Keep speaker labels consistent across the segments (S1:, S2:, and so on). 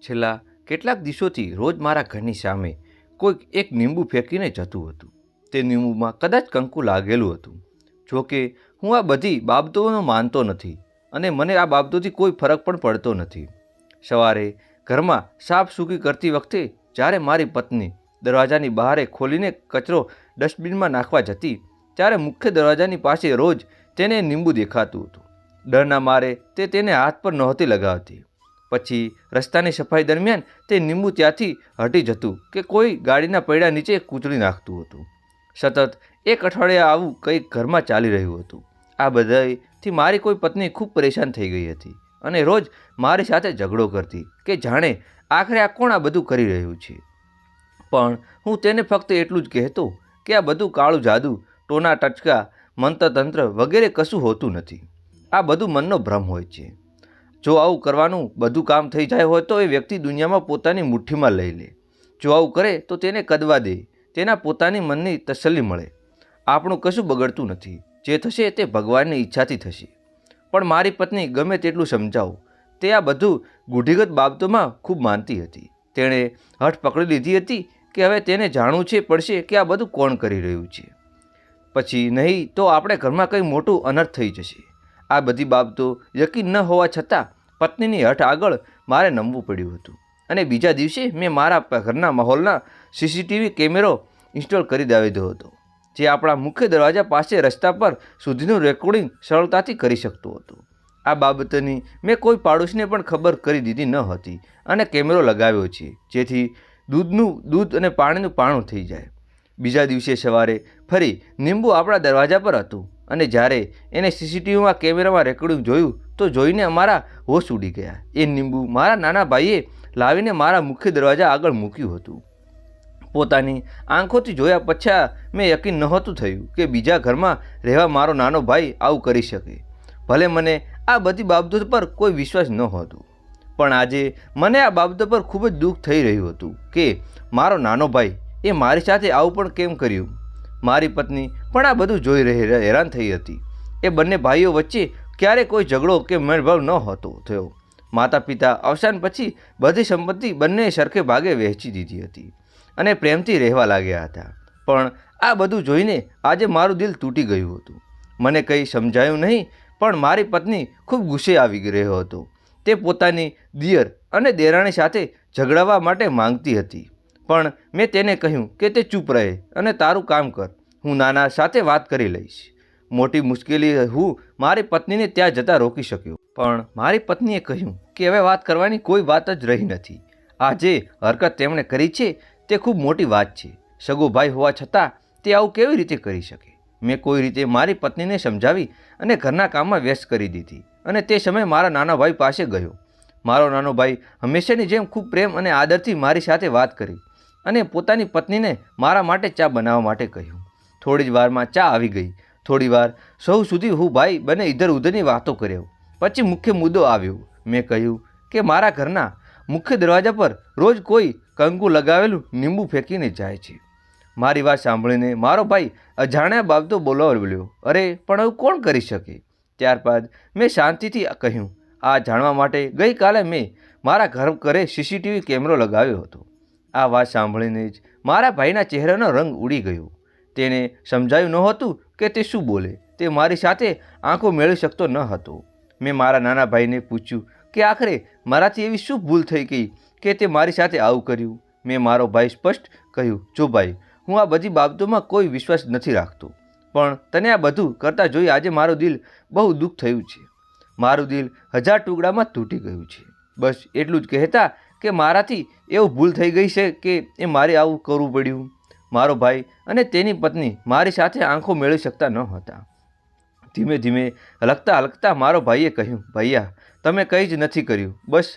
S1: છેલ્લા કેટલાક દિવસોથી રોજ મારા ઘરની સામે કોઈક એક લીંબુ ફેંકીને જતું હતું. તે લીંબુમાં કદાચ કંકુ લાગેલું હતું. જોકે હું આ બધી બાબતોનો માનતો નથી અને મને આ બાબતોથી કોઈ ફરક પણ પડતો નથી. સવારે ઘરમાં સાફ સૂકી કરતી વખતે જ્યારે મારી પત્ની દરવાજાની બહારે ખોલીને કચરો ડસ્ટબિનમાં નાખવા જતી, ત્યારે મુખ્ય દરવાજાની પાસે રોજ તેને લીંબુ દેખાતું હતું. ડરના મારે તે તેને હાથ પર નહોતી લગાવતી. પછી રસ્તાની સફાઈ દરમિયાન તે લીંબુ ત્યાંથી હટી જતું કે કોઈ ગાડીના પૈડા નીચે કૂચડી નાખતું હતું. સતત એક અઠવાડિયા આવું કંઈક ઘરમાં ચાલી રહ્યું હતું. આ બધાથી મારી કોઈ પત્ની ખૂબ પરેશાન થઈ ગઈ હતી અને રોજ મારી સાથે ઝઘડો કરતી કે જાણે આખરે આ કોણ આ બધું કરી રહ્યું છે. પણ હું તેને ફક્ત એટલું જ કહેતો કે આ બધું કાળું જાદુ, ટોના ટચકા, મંત્રતંત્ર વગેરે કશું હોતું નથી. આ બધું મનનો ભ્રમ હોય છે. જો આવું કરવાનું બધું કામ થઈ જાય હોય તો એ વ્યક્તિ દુનિયામાં પોતાની મુઠ્ઠીમાં લઈ લે. જો આવું કરે તો તેને કદવા દે, તેના પોતાની મનની તસલ્લી મળે. આપણું કશું બગડતું નથી. જે થશે તે ભગવાનની ઈચ્છાથી થશે. પણ મારી પત્ની ગમે તેટલું સમજાવો, તે આ બધું ગૂઢિગત બાબતોમાં ખૂબ માનતી હતી. તેણે હઠ પકડી લીધી હતી કે હવે તેને જાણવું પડશે કે આ બધું કોણ કરી રહ્યું છે. પછી નહીં તો આપણે ઘરમાં કંઈ મોટું અનર્થ થઈ જશે. આ બધી બાબતો યકીન ન હોવા છતાં પત્નીની હઠ આગળ મારે નમવું પડ્યું હતું અને બીજા દિવસે મેં મારા ઘરના માહોલના સીસીટીવી કેમેરો ઇન્સ્ટોલ કરી દીધો હતો, જે આપણા મુખ્ય દરવાજા પાસે રસ્તા પર સુધીનું રેકોર્ડિંગ સરળતાથી કરી શકતો હતો. આ બાબતની મેં કોઈ પાડોશીને પણ ખબર કરી દીધી ન હતી અને કેમેરો લગાવ્યો છે, જેથી દૂધનું દૂધ અને પાણીનું પાણું થઈ જાય. બીજા દિવસે સવારે ફરી લીંબુ આપણા દરવાજા પર હતું અને જ્યારે એને સીસીટીવીમાં કેમેરામાં રેકોર્ડિંગ જોયું તો જોઈને અમારા હોશ ઉડી ગયા. એ લીંબુ મારા નાના ભાઈએ લાવીને મારા મુખ્ય દરવાજા આગળ મૂક્યું હતું. પોતાની આંખોથી જોયા પછી મેં યકીન નહોતું થયું કે બીજા ઘરમાં રહેવા મારો નાનો ભાઈ આવું કરી શકે. ભલે મને આ બધી બાબતો પર કોઈ વિશ્વાસ નહોતો, પણ આજે મને આ બાબતો પર ખૂબ જ દુઃખ થઈ રહ્યું હતું કે મારો નાનો ભાઈ એ મારી સાથે આવું પણ કેમ કર્યું. મારી પત્ની પણ આ બધું જોઈ હેરાન થઈ હતી. એ બંને ભાઈઓ વચ્ચે ક્યારેય કોઈ ઝઘડો કે મેળભાવ ન હતો થયો. માતા પિતા અવસાન પછી બધી સંપત્તિ બંને સરખે ભાગે વહેંચી દીધી હતી અને પ્રેમથી રહેવા લાગ્યા હતા. પણ આ બધું જોઈને આજે મારું દિલ તૂટી ગયું હતું. મને કંઈ સમજાયું નહીં, પણ મારી પત્ની ખૂબ ગુસ્સે આવી રહ્યો હતો. તે પોતાની દિયર અને દેરાણી સાથે ઝઘડાવવા માટે માંગતી હતી, પણ મેં તેને કહ્યું કે તે ચૂપ રહે અને તારું કામ કર. હું નાના સાથે વાત કરી લઈશ. મોટી મુશ્કેલી હું મારી પત્નીને ત્યાં જતાં રોકી શક્યો, પણ મારી પત્નીએ કહ્યું કે હવે વાત કરવાની કોઈ વાત જ રહી નથી. આ જે હરકત તેમણે કરી છે તે ખૂબ મોટી વાત છે. સગો ભાઈ હોવા છતાં તે આવું કેવી રીતે કરી શકે. મેં કોઈ રીતે મારી પત્નીને સમજાવી અને ઘરના કામમાં વ્યસ્ત કરી દીધી અને તે સમયે મારા નાના ભાઈ પાસે ગયો. મારો નાનો ભાઈ હંમેશાની જેમ ખૂબ પ્રેમ અને આદરથી મારી સાથે વાત કરી અને પોતાની પત્નીને મારા માટે ચા બનાવવા માટે કહ્યું. થોડી જ વારમાં ચા આવી ગઈ. થોડી વાર સૌ સુધી હું ભાઈ બંને ઇધર ઉધરની વાતો કર્યો. પછી મુખ્ય મુદ્દો આવ્યો. મેં કહ્યું કે મારા ઘરના મુખ્ય દરવાજા પર રોજ કોઈ કંકુ લગાવેલું લીંબુ ફેંકીને જાય છે. મારી વાત સાંભળીને મારો ભાઈ અજાણ્યા બાબતો બોલ્યો, અરે પણ આવું કોણ કરી શકે. ત્યારબાદ મેં શાંતિથી કહ્યું, આ જાણવા માટે ગઈકાલે મેં મારા ઘરે સીસીટીવી કેમેરો લગાવ્યો હતો. આ વાત સાંભળીને જ મારા ભાઈના ચહેરાનો રંગ ઉડી ગયો. તેને સમજાયું નહોતું કે તે શું બોલે. તે મારી સાથે આંખો મેળવી શકતો ન હતો. મેં મારા નાના ભાઈને પૂછ્યું કે આખરે મારાથી એવી શું ભૂલ થઈ ગઈ કે તે મારી સાથે આવું કર્યું. મેં મારો ભાઈ સ્પષ્ટ કહ્યું, જો ભાઈ, હું આ બધી બાબતોમાં કોઈ વિશ્વાસ નથી રાખતો, પણ તને આ બધું કરતાં જોઈ આજે મારું દિલ બહુ દુઃખ થયું છે. મારું દિલ 1000 ટુકડામાં તૂટી ગયું છે. બસ એટલું જ કહેતા કે મારાથી એવું ભૂલ થઈ ગઈ છે કે એ મારે આવું કરવું પડ્યું. મારો ભાઈ અને તેની પત્ની મારી સાથે આંખો મેળવી શકતા ન હતા. ધીમે ધીમે હલકતા મારો ભાઈએ કહ્યું, ભૈયા, તમે કંઈ જ નથી કર્યું. બસ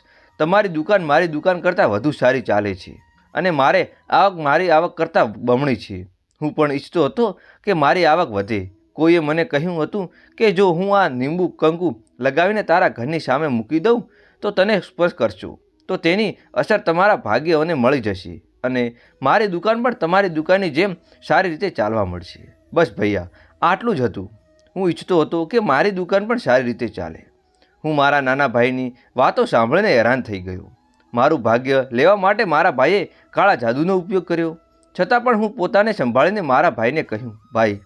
S1: તમારી દુકાન મારી દુકાન કરતાં વધુ સારી ચાલે છે અને મારી આવક કરતાં બમણી છે. હું પણ ઈચ્છતો હતો કે મારી આવક વધે. કોઈએ મને કહ્યું હતું કે જો હું આ લીંબુ કંકુ લગાવીને તારા ઘરની સામે મૂકી દઉં તો તને સ્પર્શ કરશો તો તેની અસર તમારા ભાગ્યને મળી જશે અને મારી દુકાન પણ તમારી દુકાનની જેમ સારી રીતે ચાલવા મળશે. બસ ભૈયા, આટલું જ હતું. હું ઈચ્છતો હતો કે મારી દુકાન પણ સારી રીતે ચાલે. હું મારા નાના ભાઈની વાતો સાંભળીને હેરાન થઈ ગયો. મારું ભાગ્ય લેવા માટે મારા ભાઈએ કાળા જાદુનો ઉપયોગ કર્યો. છતાં પણ હું પોતાને સંભાળીને મારા ભાઈને કહ્યું, ભાઈ,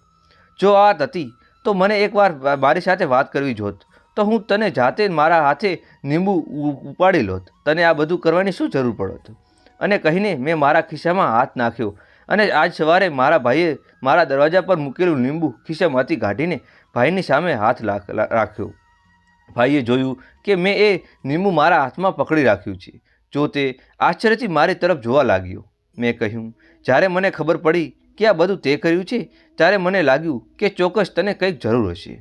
S1: જો આ વાત હતી તો મને એકવાર મારી સાથે વાત કરવી જોત તો હું તને જાતે મારા હાથે લીંબુ ઉપાડી લોત. તને આ બધું કરવાની શું જરૂર પડત? અને કહીને મેં મારા ખિસ્સામાં હાથ નાખ્યો અને આજ સવારે મારા ભાઈએ મારા દરવાજા પર મૂકેલું લીંબુ ખિસ્સામાંથી કાઢીને ભાઈની સામે હાથ રાખ્યો. ભાઈએ જોયું કે મેં એ લીંબુ મારા હાથમાં પકડી રાખ્યું છે. જો તે આશ્ચર્યથી મારી તરફ જોવા લાગ્યો. મેં કહ્યું, જ્યારે મને ખબર પડી કે આ બધું તે કર્યું છે ત્યારે મને લાગ્યું કે ચોક્કસ તને કંઈક જરૂર હશે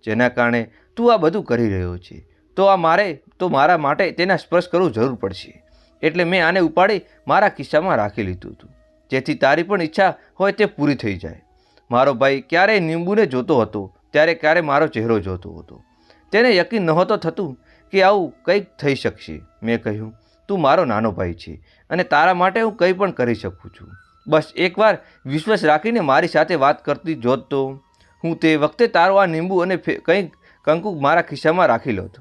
S1: જેના કારણે તું આ બધું કરી રહ્યો છે. તો મારા માટે તેના સ્પર્શ કરવું જરૂર પડશે. એટલે મેં આને ઉપાડી મારા ખિસ્સામાં રાખી લીધું હતું, જેથી તારી પણ ઈચ્છા હોય તે પૂરી થઈ જાય. મારો ભાઈ ક્યારેય લીંબુને જોતો હતો ત્યારે ક્યારે મારો ચહેરો જોતો હતો. તેને યકીન નહોતું થતું કે આવું કંઈક થઈ શકશે. મેં કહ્યું, તું મારો નાનો ભાઈ છે અને તારા માટે હું કંઈ પણ કરી શકું છું. બસ એકવાર વિશ્વાસ રાખીને મારી સાથે વાત કરતી જોત તો હું તે વખતે તારું આ લીંબુ અને કંઈક કંકુ મારા ખિસ્સામાં રાખી લોત,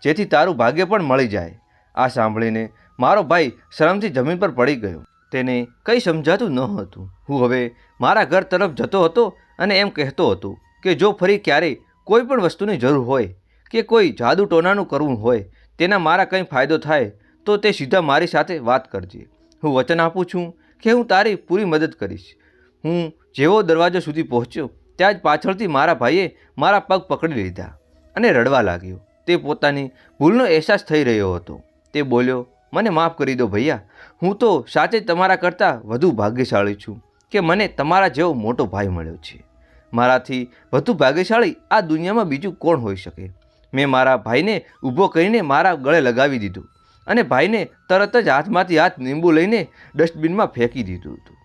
S1: જેથી તારું ભાગ્ય પણ મળી જાય. આ સાંભળીને મારો ભાઈ શરમથી જમીન પર પડી ગયો. તેને કંઈ સમજાતું ન હતું. હું હવે મારા ઘર તરફ જતો હતો અને એમ કહેતો હતો કે જો ફરી ક્યારેય કોઈ પણ વસ્તુની જરૂર હોય કે કોઈ જાદુ ટોનાનું કરવું હોય, તેના મારા કંઈ ફાયદો થાય તો તે સીધા મારી સાથે વાત કરજે. હું વચન આપું છું કે હું તારી પૂરી મદદ કરીશ. હું જેવો દરવાજો સુધી પહોંચ્યો ત્યાં જ પાછળથી મારા ભાઈએ મારા પગ પકડી લીધા અને રડવા લાગ્યો. તે પોતાની ભૂલનો અહેસાસ થઈ રહ્યો હતો. તે બોલ્યો, મને માફ કરી દો ભૈયા, હું તો સાચે તમારા કરતાં વધુ ભાગ્યશાળી છું કે મને તમારા જેવો મોટો ભાઈ મળ્યો છે. મારાથી વધુ ભાગ્યશાળી આ દુનિયામાં બીજું કોણ હોઈ શકે? મેં મારા ભાઈને ઊભો કરીને મારા ગળે લગાવી દીધું અને ભાઈને તરત જ હાથમાંથી લીંબુ લઈને ડસ્ટબિનમાં ફેંકી દીધું હતું.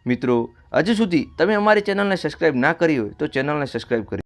S1: મિત્રો, હજુ સુધી તમે અમારી ચેનલને સબસ્ક્રાઈબ ના કરી હોય તો ચેનલને સબસ્ક્રાઈબ કરી